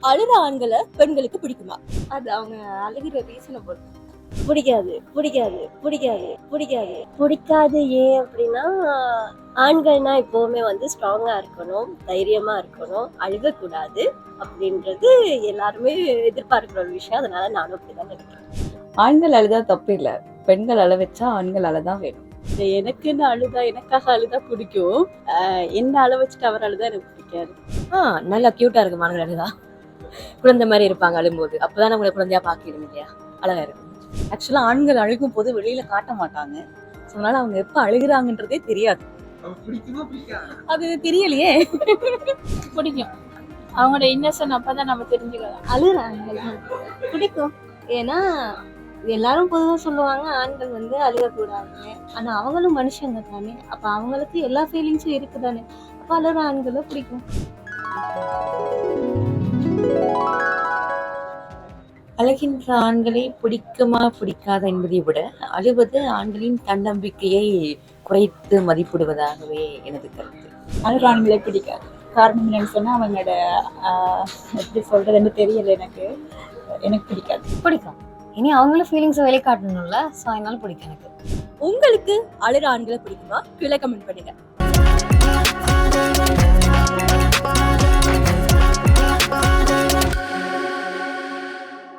அழுற ஆண்களை பெண்களுக்கு பிடிக்குமா? அது அவங்க அழுகிற ரீசனை பொறுத்து. பிடிக்காது பிடிக்காது பிடிக்காது பிடிக்காது. பிடிக்காது. ஏன் அப்படின்னா, ஆண்கள்னா எப்பவுமே வந்து ஸ்ட்ராங்கா இருக்கணும், தைரியமா இருக்கணும், அழுகக்கூடாது அப்படின்றது எல்லாருமே எதிர்பார்க்கிற ஒரு விஷயம். அதனால நானும் அப்படிதான் நினைக்கிறேன். ஆண்கள் அழுதா தப்பு இல்லை, பெண்கள் அழ வச்சா ஆண்கள் அழதான் வேணும். எனக்குன்னு அழுதா, எனக்காக அழுதா பிடிக்கும். என்ன அழ வச்சுட்டு அவர் அழுதா எனக்கு பிடிக்காது. நல்லா கியூட்டா இருக்கு மாணவர்கள் அழுதா. குழந்தை மாதிரி இருப்பாங்க அழும்போது. அப்பதான் நம்மளை குழந்தையா பாக்கிடும் இல்லையா? அழகா இருக்கும். ஆக்சுவலா ஆண்கள் அழுகும் போது வெளியில காட்ட மாட்டாங்க. அதனால அவங்க எப்ப அழுகுறாங்கன்றதே தெரியாது. அது தெரியலையே. பிடிக்கும். அவங்களோட இன்னசென்ட் அப்பதான் நம்ம தெரிஞ்சுக்கலாம். அழுகிறாங்க பிடிக்கும். ஏன்னா எல்லாரும் பொதுவாக சொல்லுவாங்க ஆண்கள் வந்து அழுகக்கூடாதுன்னு. ஆனா அவங்களும் மனுஷங்க தானே. அப்ப அவங்களுக்கு எல்லா ஃபீலிங்ஸும் இருக்குதானே. அப்ப அழுகிற ஆண்களை பிடிக்கும். அழுகின்ற ஆண்களை பிடிக்குமா பிடிக்காத என்பதை விட அழுவது ஆண்களின் தன்னம்பிக்கையை குறைத்து மதிப்பிடுவதாகவே எனது கருத்து. அழுகிற ஆண்களை பிடிக்காது. காரணம் என்னன்னு சொன்னா அவங்களோட எப்படி சொல்றதுன்னு தெரியல. எனக்கு பிடிக்காது. பிடிக்கும். இனி அவங்களும் ஃபீலிங்ஸை வெளிக்காட்டணும்ல, ஸோ அதனால பிடிக்கும் எனக்கு. உங்களுக்கு அழுற ஆண்களை பிடிக்குமா? கீழே கமெண்ட் பண்ணுங்க.